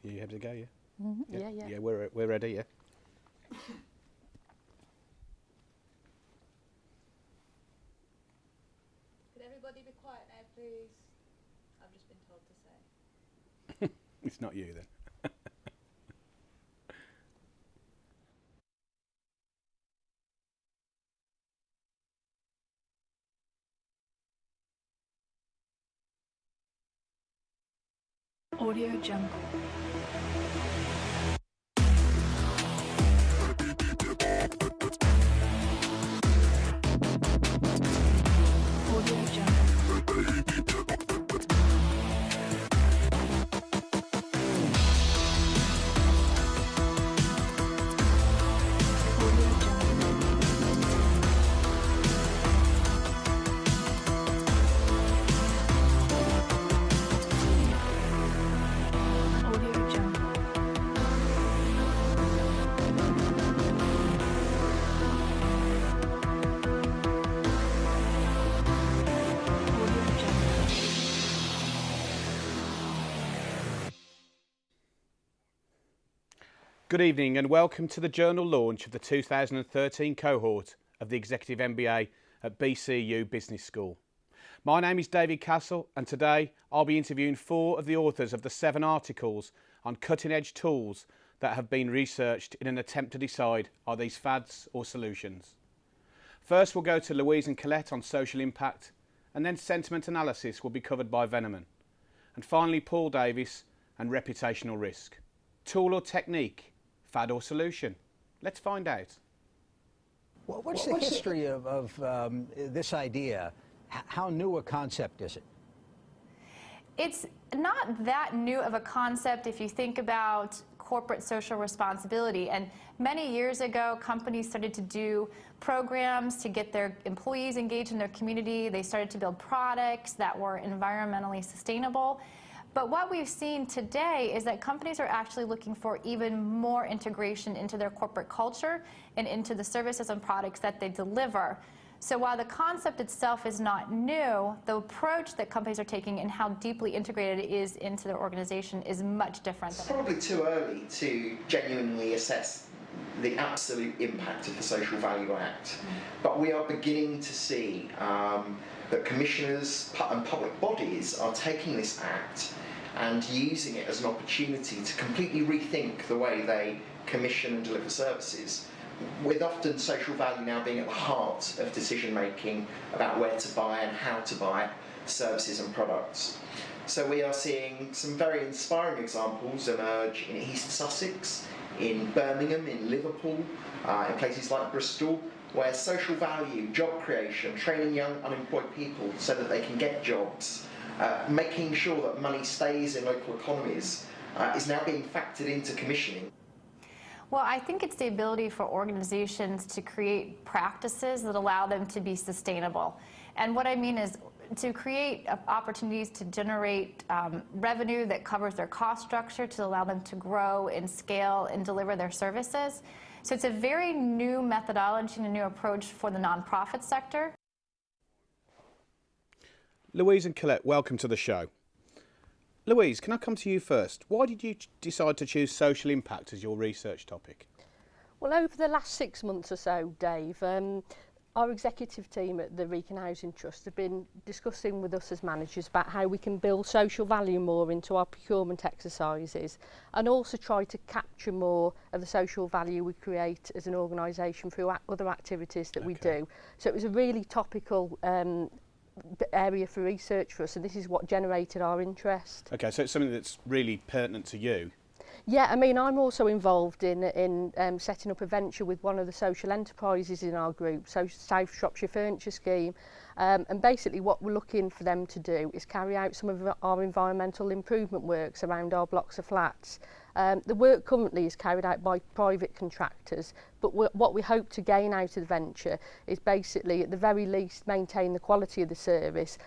You have to go, yeah? Yeah. Yeah, we're ready, yeah. Could everybody be quiet now, please? I've just been told to say. It's not you then. Audio Jungle. Audio Jungle. Audio Jungle. Audio Jungle. Audio Jungle. Good evening and welcome to the journal launch of the 2013 cohort of the Executive MBA at BCU Business School. My name is David Castle and today I'll be interviewing 4 of the authors of the 7 articles on cutting-edge tools that have been researched in an attempt to decide are these fads or solutions. First we'll go to Louise and Colette on social impact, and then sentiment analysis will be covered by Veneman. And finally Paul Davis and reputational risk. Tool or technique, fad or solution? Let's find out. Well, what's the history of this idea? How new a concept is it? It's not that new of a concept if you think about corporate social responsibility. And many years ago, companies started to do programs to get their employees engaged in their community. They started to build products that were environmentally sustainable. But what we've seen today is that companies are actually looking for even more integration into their corporate culture and into the services and products that they deliver. So while the concept itself is not new, the approach that companies are taking and how deeply integrated it is into their organization is much different. It's probably too early to genuinely assess the absolute impact of the Social Value Act, but we are beginning to see that commissioners and public bodies are taking this act and using it as an opportunity to completely rethink the way they commission and deliver services, with often social value now being at the heart of decision making about where to buy and how to buy services and products. So we are seeing some very inspiring examples emerge in East Sussex, in Birmingham, in Liverpool, in places like Bristol, where social value, job creation, training young unemployed people so that they can get jobs, making sure that money stays in local economies is now being factored into commissioning. Well, I think it's the ability for organizations to create practices that allow them to be sustainable. And what I mean is to create opportunities to generate revenue that covers their cost structure to allow them to grow and scale and deliver their services. So it's a very new methodology and a new approach for the nonprofit sector. Louise and Colette, welcome to the show. Louise, can I come to you first? Why did you decide to choose social impact as your research topic? Well, over the last 6 months or so, Dave, our executive team at the Wrekin Housing Trust have been discussing with us as managers about how we can build social value more into our procurement exercises and also try to capture more of the social value we create as an organisation through other activities that we do. So it was a really topical area for research for us, and this is what generated our interest. Okay, so it's something that's really pertinent to you. Yeah, I mean, I'm also involved in setting up a venture with one of the social enterprises in our group, so South Shropshire Furniture Scheme, and basically what we're looking for them to do is carry out some of our environmental improvement works around our blocks of flats. The work currently is carried out by private contractors, but but what we hope to gain out of the venture is basically, at the very least, maintain the quality of the service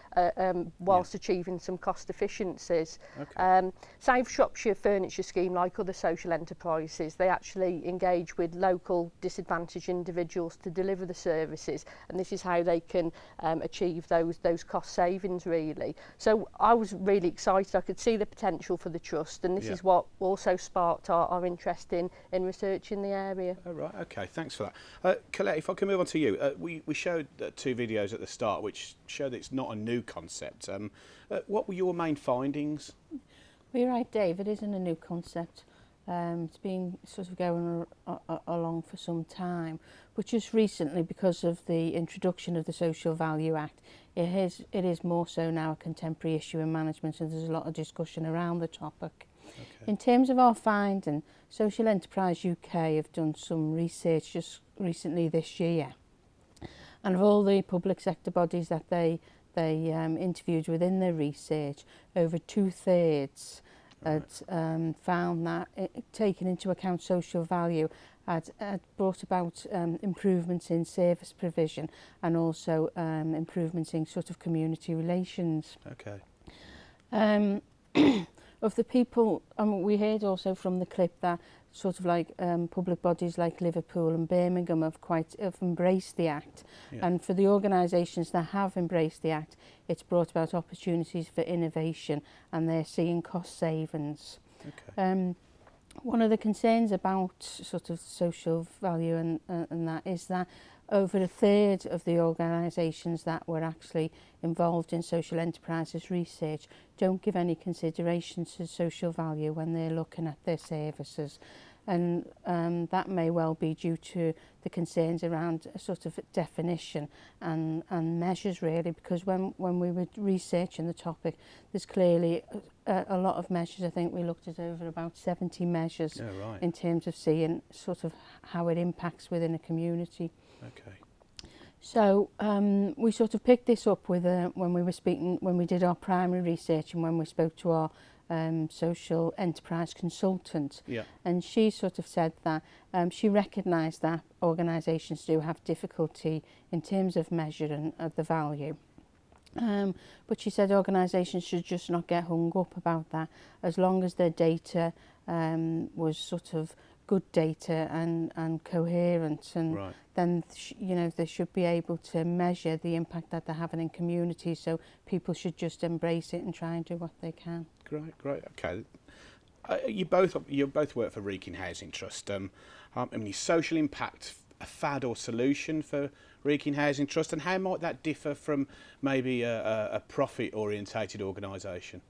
whilst achieving some cost efficiencies. Okay. South Shropshire Furniture Scheme, like other social enterprises, they actually engage with local disadvantaged individuals to deliver the services, and this is how they can achieve those cost savings, really. So I was really excited. I could see the potential for the trust, and this is what also sparked our interest in research in the area. Oh, right, okay, thanks for that. Colette, if I can move on to you. We showed 2 videos at the start which show that it's not a new concept. What were your main findings? Well, you're right, Dave, it isn't a new concept. It's been sort of going along for some time, but just recently, because of the introduction of the Social Value Act, it is more so now a contemporary issue in management, and there's a lot of discussion around the topic. Okay. In terms of our finding, Social Enterprise UK have done some research just recently this year, and of all the public sector bodies that they interviewed within their research, over 2/3 had found that taking into account social value had brought about improvements in service provision and also improvements in sort of community relations. Okay. Of the people, we heard also from the clip that sort of like public bodies like Liverpool and Birmingham have embraced the Act. Yeah. And for the organisations that have embraced the Act, it's brought about opportunities for innovation, and they're seeing cost savings. Okay. One of the concerns about sort of social value and that is that over 1/3 of the organisations that were actually involved in social enterprises research don't give any consideration to social value when they're looking at their services. And that may well be due to the concerns around a sort of definition and measures, really, because when we were researching the topic, there's clearly a lot of measures. I think we looked at over about 70 measures in terms of seeing sort of how it impacts within a community. Okay. So we sort of picked this up with when we did our primary research and when we spoke to our social enterprise consultant. Yeah. And she sort of said that she recognised that organisations do have difficulty in terms of measuring the value. But she said organisations should just not get hung up about that, as long as their data was sort of good data and coherent, and then they should be able to measure the impact that they're having in communities. So people should just embrace it and try and do what they can. Great. Okay. You both work for Wrekin Housing Trust. I mean, is social impact a fad or solution for Wrekin Housing Trust, and how might that differ from maybe a profit-orientated organisation?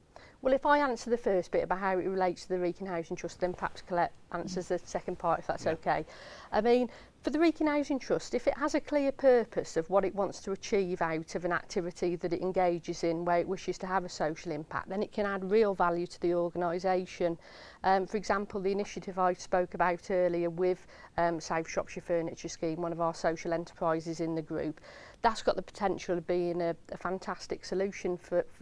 Well, if I answer the first bit about how it relates to the Wrekin Housing Trust, then perhaps Colette answers the second part, if that's okay. I mean, for the Wrekin Housing Trust, if it has a clear purpose of what it wants to achieve out of an activity that it engages in where it wishes to have a social impact, then it can add real value to the organisation. For example, the initiative I spoke about earlier with South Shropshire Furniture Scheme, one of our social enterprises in the group, that's got the potential of being a fantastic solution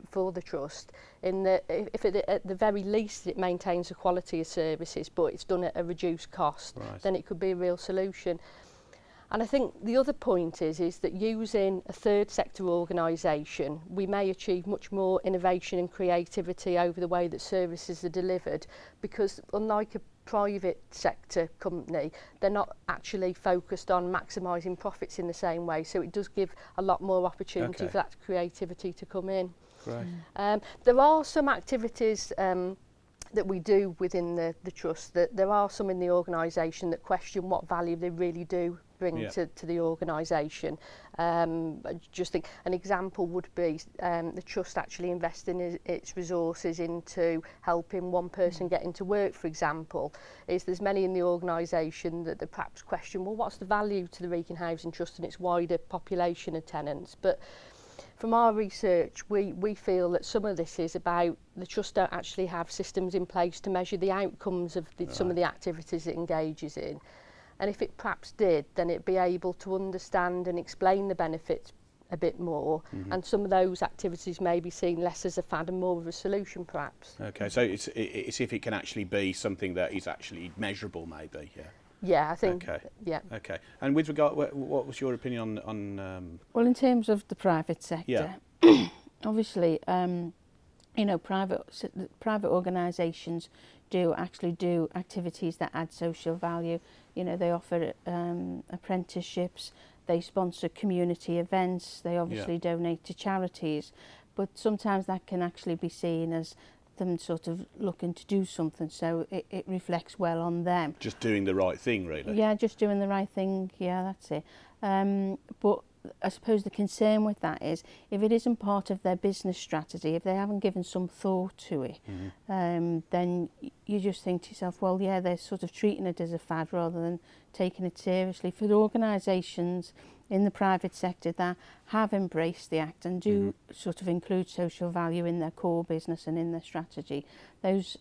for the trust, in that if it, at the very least it maintains the quality of services but it's done at a reduced cost, then it could be a real solution. And I think the other point is that using a third sector organisation, we may achieve much more innovation and creativity over the way that services are delivered, because unlike a private sector company, they're not actually focused on maximising profits in the same way. So it does give a lot more opportunity for that creativity to come in. Right. There are some activities that we do within the trust, that there are some in the organisation that question what value they really do bring to the organisation. I just think an example would be the trust actually investing its resources into helping one person get into work, for example. There's many in the organisation that perhaps question, well, what's the value to the Wrekin Housing Trust and its wider population of tenants? But from our research, we feel that some of this is about the trust don't actually have systems in place to measure the outcomes of some of the activities it engages in. And if it perhaps did, then it'd be able to understand and explain the benefits a bit more, and some of those activities may be seen less as a fad and more of a solution, perhaps. Okay, so it's if it can actually be something that is actually measurable, maybe, Yeah, I think. Okay. Yeah. Okay. And with regard, what was your opinion on Well, in terms of the private sector, obviously, you know, private organisations do actually do activities that add social value. You know, they offer apprenticeships, they sponsor community events, they obviously donate to charities, but sometimes that can actually be seen as them sort of looking to do something, so it reflects well on them. just doing the right thing, really? Yeah, just doing the right thing, yeah, that's it. But I suppose the concern with that is if it isn't part of their business strategy, if they haven't given some thought to it, then you just think to yourself, well, yeah, they're sort of treating it as a fad rather than taking it seriously. For the organisations in the private sector that have embraced the Act and do sort of include social value in their core business and in their strategy, those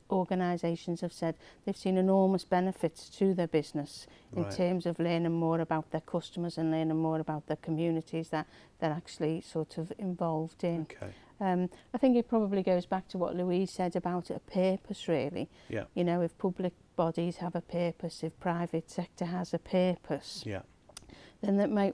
organisations have said they've seen enormous benefits to their business in terms of learning more about their customers and learning more about the communities that they're actually sort of involved in. Okay. I think it probably goes back to what Louise said about a purpose, really. Yeah. You know, if public bodies have a purpose, if private sector has a purpose, Yeah. then that may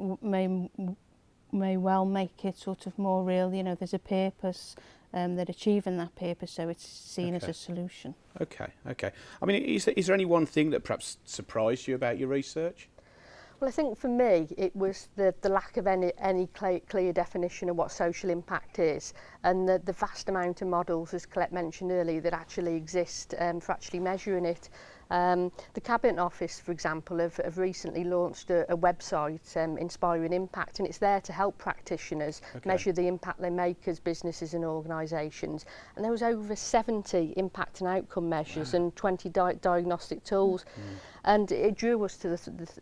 well make it sort of more real. You know, there's a purpose, they're achieving that purpose, so it's seen as a solution. Okay. Okay. I mean, is there any one thing that perhaps surprised you about your research? Well, I think for me it was the lack of any clear definition of what social impact is, and the vast amount of models, as Colette mentioned earlier, that actually exist for actually measuring it. The Cabinet Office, for example, have recently launched a website, Inspiring Impact, and it's there to help practitioners measure the impact they make as businesses and organisations. And there was over 70 impact and outcome measures and 20 diagnostic tools. And it drew us to the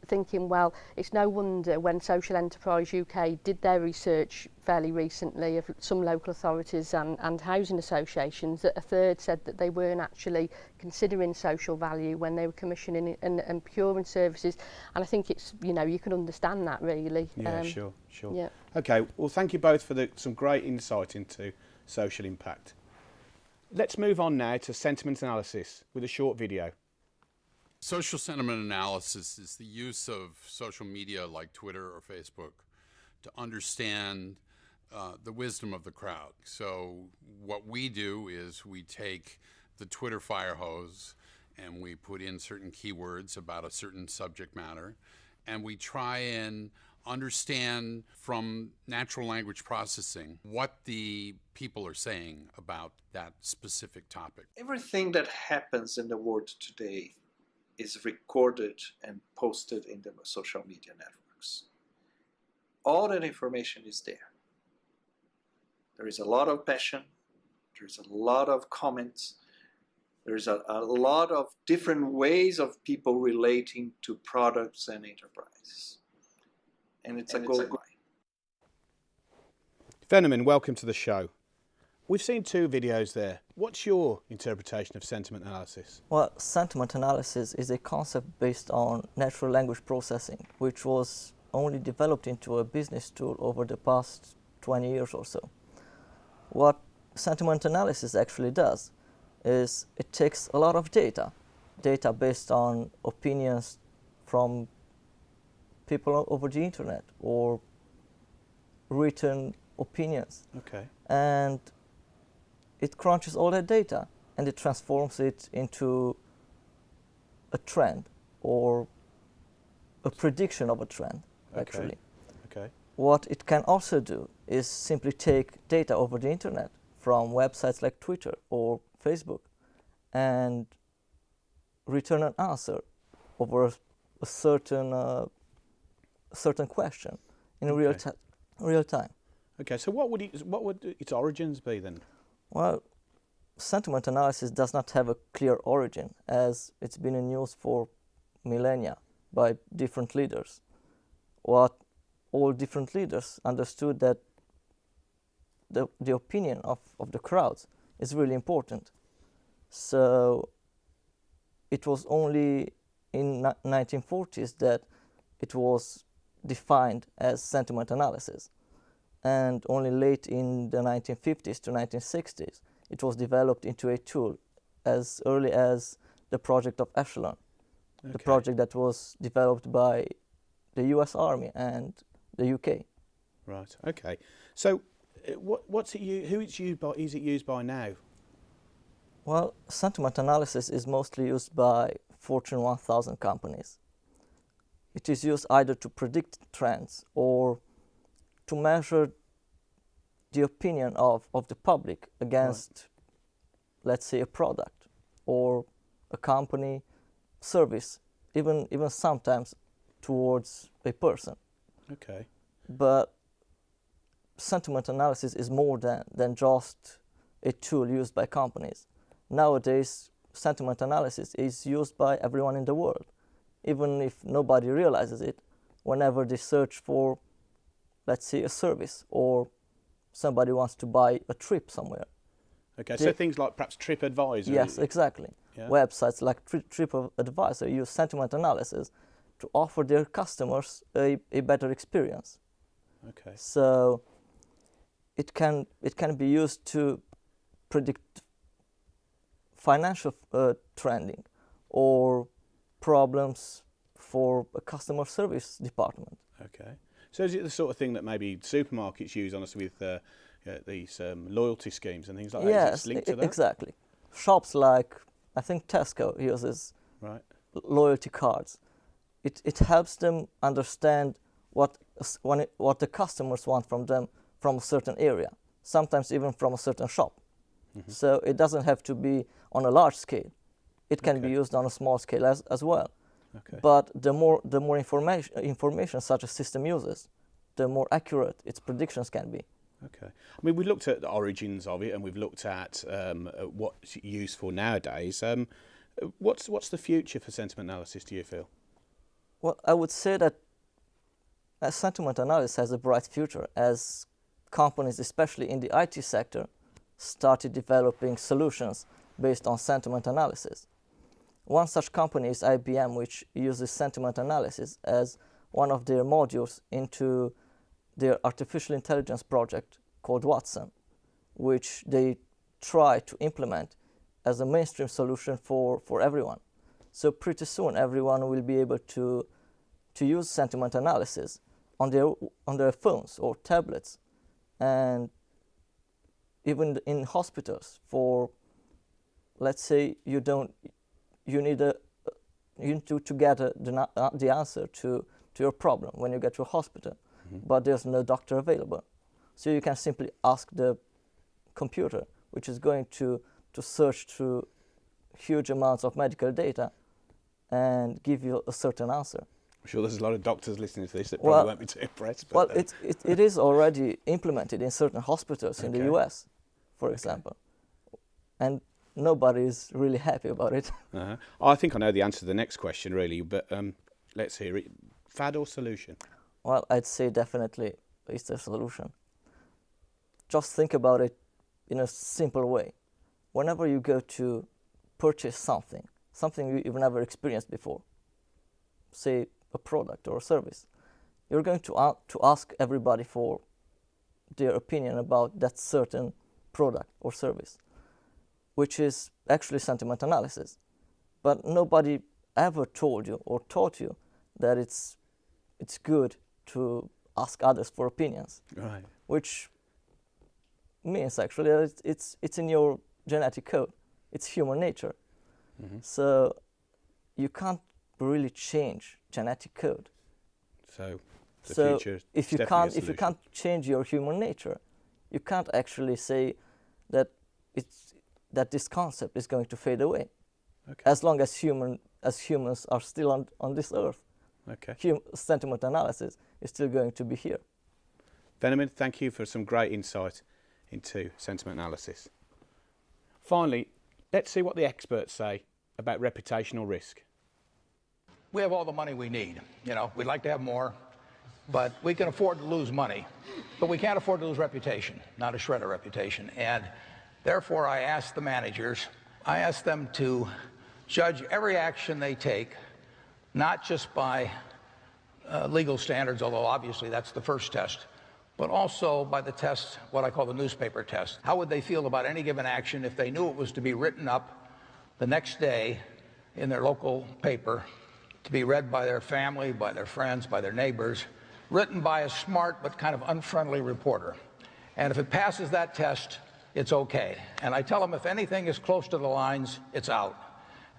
thinking, well, it's no wonder when Social Enterprise UK did their research fairly recently of some local authorities and housing associations, that a third said that they weren't actually considering social value when they were commissioning and procuring services. And I think it's, you know, you can understand that really. Yeah, sure. Yeah. Okay, well, thank you both for some great insight into social impact. Let's move on now to sentiment analysis with a short video. Social sentiment analysis is the use of social media like Twitter or Facebook to understand the wisdom of the crowd. So what we do is we take the Twitter fire hose and we put in certain keywords about a certain subject matter, and we try and understand from natural language processing what the people are saying about that specific topic. Everything that happens in the world today is recorded and posted in the social media networks. All that information is there. There is a lot of passion, there's a lot of comments, there's a lot of different ways of people relating to products and enterprises. And it's a gold mine. Veneman, welcome to the show. We've seen two videos there. What's your interpretation of sentiment analysis? Well, sentiment analysis is a concept based on natural language processing, which was only developed into a business tool over the past 20 years or so. What sentiment analysis actually does is it takes a lot of data based on opinions from people over the internet or written opinions. Okay. And it crunches all that data and it transforms it into a trend or a prediction of a trend, actually. Okay. What it can also do is simply take data over the internet from websites like Twitter or Facebook and return an answer over a certain question in real time. Okay, so what would its origins be then? Well, sentiment analysis does not have a clear origin, as it's been in use for millennia by different leaders. What all different leaders understood that the opinion of the crowds is really important. So it was only in 1940s that it was defined as sentiment analysis. And only late in the 1950s to 1960s, it was developed into a tool as early as the project of Echelon. the project that was developed by the US Army and the UK. Right. Okay. So, what's it? Who it's used by? Is it used by now? Well, sentiment analysis is mostly used by Fortune 1000 companies. It is used either to predict trends or to measure the opinion of the public against, let's say, a product or a company, service, even sometimes towards a person. Okay. But sentiment analysis is more than just a tool used by companies. Nowadays, sentiment analysis is used by everyone in the world, even if nobody realizes it. Whenever they search for, let's say, a service, or somebody wants to buy a trip somewhere. Okay, so things like perhaps TripAdvisor. Yes, exactly. Yeah. Websites like TripAdvisor use sentiment analysis to offer their customers a better experience. Okay. So it can be used to predict financial trending or problems for a customer service department. Okay. So is it the sort of thing that maybe supermarkets use, honestly, with these loyalty schemes and things like that? Yes, Is it linked to that? exactly. Shops like, I think Tesco uses loyalty cards. It helps them understand what the customers want from them from a certain area, sometimes even from a certain shop. Mm-hmm. So it doesn't have to be on a large scale. It can be used on a small scale as well. Okay. But the more information such a system uses, the more accurate its predictions can be. Okay. I mean, we looked at the origins of it, and we've looked at what's used for nowadays. What's the future for sentiment analysis, do you feel? Well, I would say that sentiment analysis has a bright future as companies, especially in the IT sector, started developing solutions based on sentiment analysis. One such company is IBM, which uses sentiment analysis as one of their modules into their artificial intelligence project called Watson, which they try to implement as a mainstream solution for everyone. So pretty soon everyone will be able to use sentiment analysis on their phones or tablets, and even in hospitals for, let's say, you need to get the answer to your problem when you get to a hospital, but there's no doctor available. So you can simply ask the computer, which is going to search through huge amounts of medical data and give you a certain answer. I'm sure there's a lot of doctors listening to this that probably won't be too impressed. But well, it is already implemented in certain hospitals in the US, for example. And nobody is really happy about it. Uh-huh. I think I know the answer to the next question, really, but let's hear it. Fad or solution? Well, I'd say definitely it's a solution. Just think about it in a simple way. Whenever you go to purchase something you've never experienced before, say a product or a service, you're going to ask everybody for their opinion about that certain product or service, which is actually sentiment analysis. But nobody ever told you or taught you that it's good to ask others for opinions. Right. Which means actually that it's in your genetic code. It's human nature. Mm-hmm. So you can't really change genetic code. So future if you can't change your human nature, you can't actually say that this concept is going to fade away. Okay. As long as humans are still on this earth. Okay. Sentiment analysis is still going to be here. Venerman, thank you for some great insight into sentiment analysis. Finally, let's see what the experts say about reputational risk. We have all the money we need. We'd like to have more, but we can afford to lose money. But we can't afford to lose reputation, not a shred of reputation. And therefore, I ask the managers, I ask them to judge every action they take, not just by legal standards, although obviously that's the first test, but also by the test, what I call the newspaper test. How would they feel about any given action if they knew it was to be written up the next day in their local paper to be read by their family, by their friends, by their neighbors, written by a smart but kind of unfriendly reporter. And if it passes that test, it's okay. And I tell them if anything is close to the lines, it's out.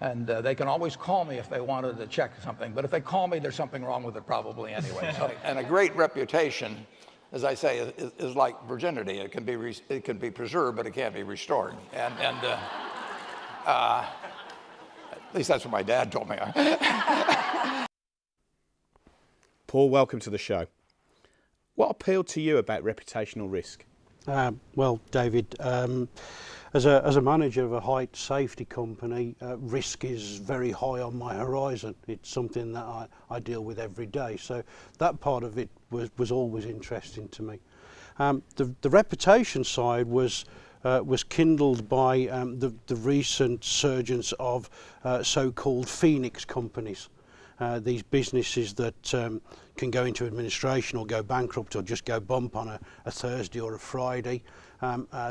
And they can always call me if they wanted to check something. But if they call me, there's something wrong with it probably anyway. And a great reputation, as I say, is like virginity. It can be preserved, but it can't be restored. And at least that's what my dad told me. Paul, welcome to the show. What appealed to you about reputational risk? Well, David, as a manager of a height safety company, risk is very high on my horizon. It's something that I deal with every day. So that part of it was always interesting to me. The reputation side was kindled by the recent surgence of so-called Phoenix companies. These businesses that can go into administration or go bankrupt or just go bump on a Thursday or a Friday,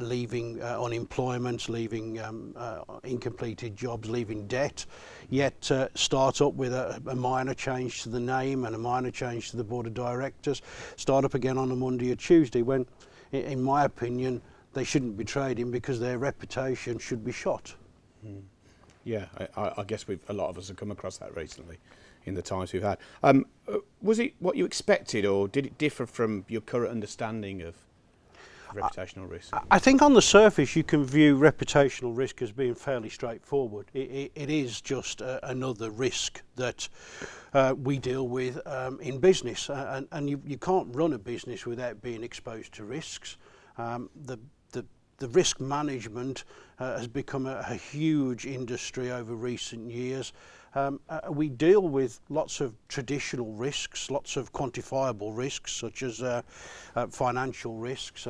leaving unemployment, leaving incompleted jobs, leaving debt, yet start up with a minor change to the name and a minor change to the board of directors, start up again on a Monday or Tuesday when, in my opinion, they shouldn't be trading because their reputation should be shot. Yeah, I guess a lot of us have come across that recently in the times we've had. Was it what you expected, or did it differ from your current understanding of reputational risk? I think on the surface you can view reputational risk as being fairly straightforward. It is just another risk that we deal with in business, and you can't run a business without being exposed to risks. The risk management has become a huge industry over recent years. We deal with lots of traditional risks, lots of quantifiable risks, such as financial risks,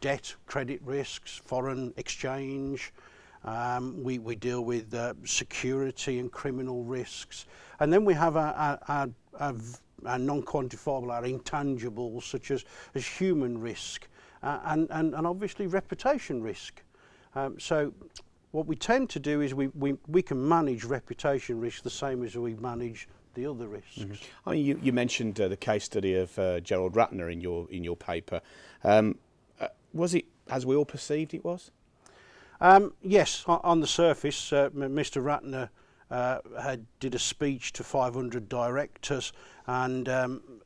debt, credit risks, foreign exchange. We deal with security and criminal risks. And then we have our non-quantifiable, our intangibles, such as human risk. And obviously reputation risk. So what we tend to do is we can manage reputation risk the same as we manage the other risks. Mm-hmm. I mean, you mentioned the case study of Gerald Ratner in your paper. Was it as we all perceived it was? Yes, on the surface, Mr. Ratner did a speech to 500 directors and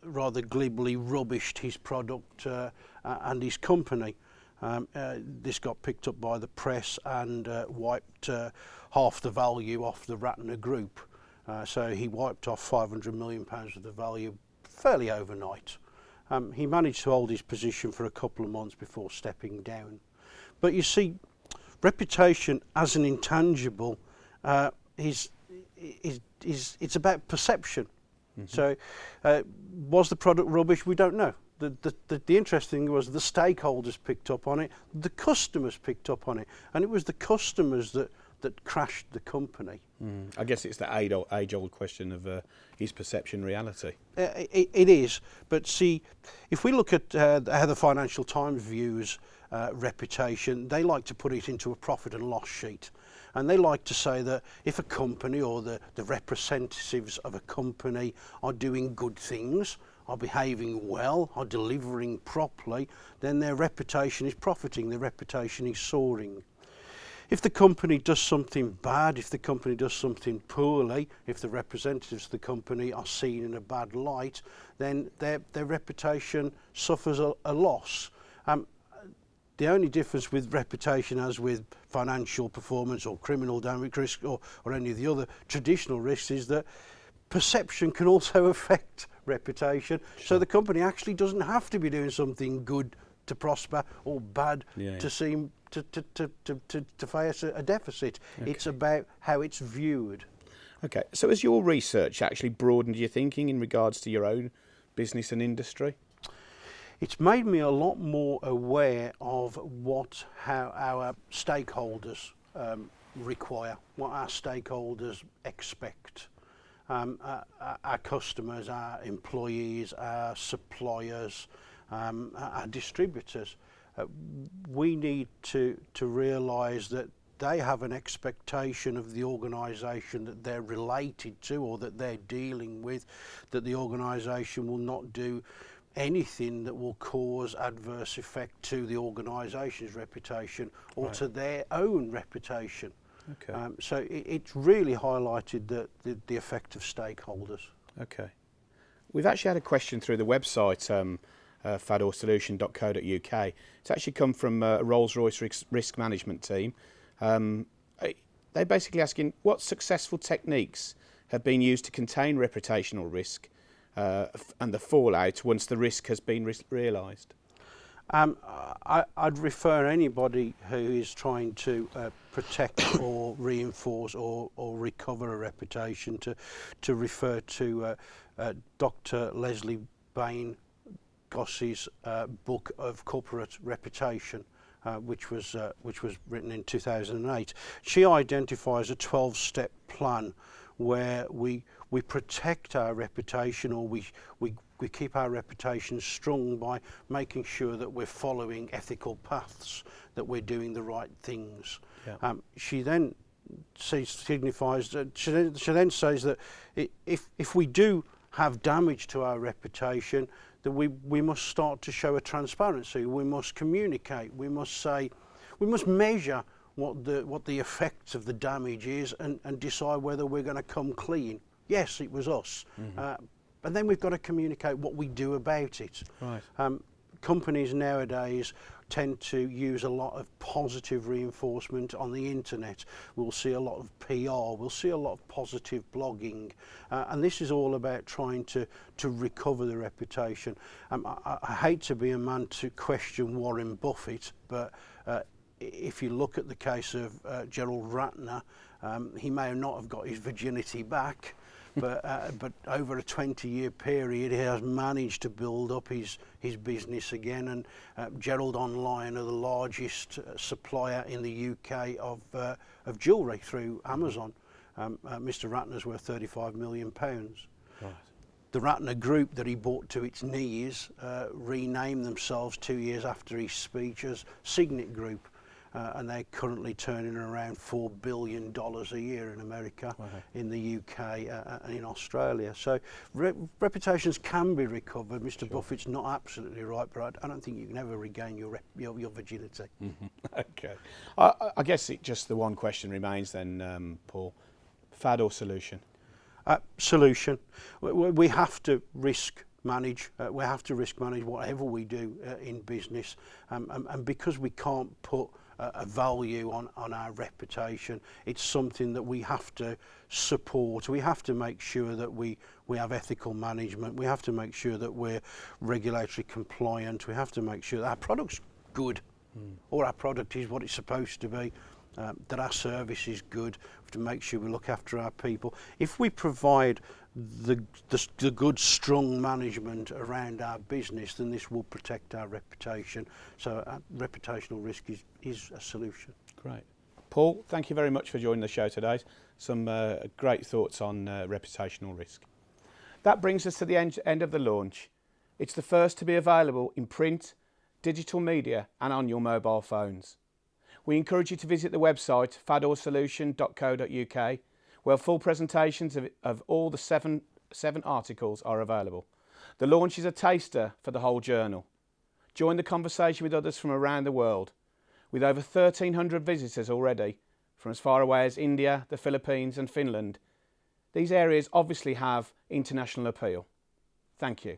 rather glibly rubbished his product and his company. This got picked up by the press and wiped half the value off the Ratner Group. So he wiped off £500 million of the value fairly overnight. He managed to hold his position for a couple of months before stepping down. But you see, reputation as an intangible it's about perception. Mm-hmm. So was the product rubbish? We don't know. The interesting thing was the stakeholders picked up on it, the customers picked up on it, and it was the customers that crashed the company. I guess it's the age-old question of is perception reality? It is, but see, if we look at how the Financial Times views reputation, they like to put it into a profit and loss sheet. And they like to say that if a company or the representatives of a company are doing good things, are behaving well, are delivering properly, then their reputation is profiting, their reputation is soaring. If the company does something bad, if the company does something poorly, if the representatives of the company are seen in a bad light, then their reputation suffers a loss. The only difference with reputation, as with financial performance or criminal damage risk or any of the other traditional risks, is that perception can also affect reputation. Sure. So the company actually doesn't have to be doing something good to prosper or bad to seem to face a deficit. Okay. It's about how it's viewed. Okay, so has your research actually broadened your thinking in regards to your own business and industry? It's made me a lot more aware of how our stakeholders require, what our stakeholders expect. Our customers, our employees, our suppliers, our distributors. We need to realise that they have an expectation of the organisation that they're related to or that they're dealing with, that the organisation will not do anything that will cause adverse effect to the organisation's reputation or to their own reputation. Okay. So it's really highlighted the effect of stakeholders. Okay. We've actually had a question through the website, fadorsolution.co.uk. It's actually come from Rolls-Royce risk management team. They're basically asking what successful techniques have been used to contain reputational risk and the fallout once the risk has been realised. I'd refer anybody who is trying to protect or reinforce or recover a reputation to refer to Dr. Leslie Bain Goss's book of corporate reputation, which was written in 2008. She identifies a 12-step plan where we protect our reputation, or we keep our reputation strong by making sure that we're following ethical paths, that we're doing the right things. Yeah. She then signifies that she then says that if we do have damage to our reputation, that we must start to show a transparency. We must communicate. We must say, we must measure what the effects of the damage is and decide whether we're going to come clean. Yes, it was us. Mm-hmm. And then we've got to communicate what we do about it. Right. Companies nowadays tend to use a lot of positive reinforcement on the internet. We'll see a lot of PR, we'll see a lot of positive blogging, and this is all about trying to recover the reputation. I hate to be a man to question Warren Buffett, but if you look at the case of Gerald Ratner, he may not have got his virginity back, but over a 20-year period, he has managed to build up his business again. And Gerald Online are the largest supplier in the UK of jewellery through Amazon. Mr. Ratner's worth £35 million. Right. The Ratner Group that he brought to its knees renamed themselves 2 years after his speech as Signet Group. And they're currently turning around $4 billion a year in America, in the UK and in Australia. So reputations can be recovered. Mr. Buffett's not absolutely right, but I don't think you can ever regain your virginity. Mm-hmm. Okay. I guess just the one question remains then, Paul. Fad or solution? Solution. We have to risk manage. We have to risk manage whatever we do in business, and because we can't put a value on our reputation, it's something that we have to support. We have to make sure that we have ethical management. We have to make sure that we're regulatory compliant. We have to make sure that our product's good, or our product is what it's supposed to be. That our service is good. We have to make sure we look after our people. If we provide the good, strong management around our business, then this will protect our reputation. So reputational risk is a solution. Great. Paul, thank you very much for joining the show today. Some great thoughts on reputational risk. That brings us to the end of the launch. It's the first to be available in print, digital media and on your mobile phones. We encourage you to visit the website fadorsolution.co.uk, where full presentations of all the seven articles are available. The launch is a taster for the whole journal. Join the conversation with others from around the world. With over 1,300 visitors already, from as far away as India, the Philippines and Finland, these areas obviously have international appeal. Thank you.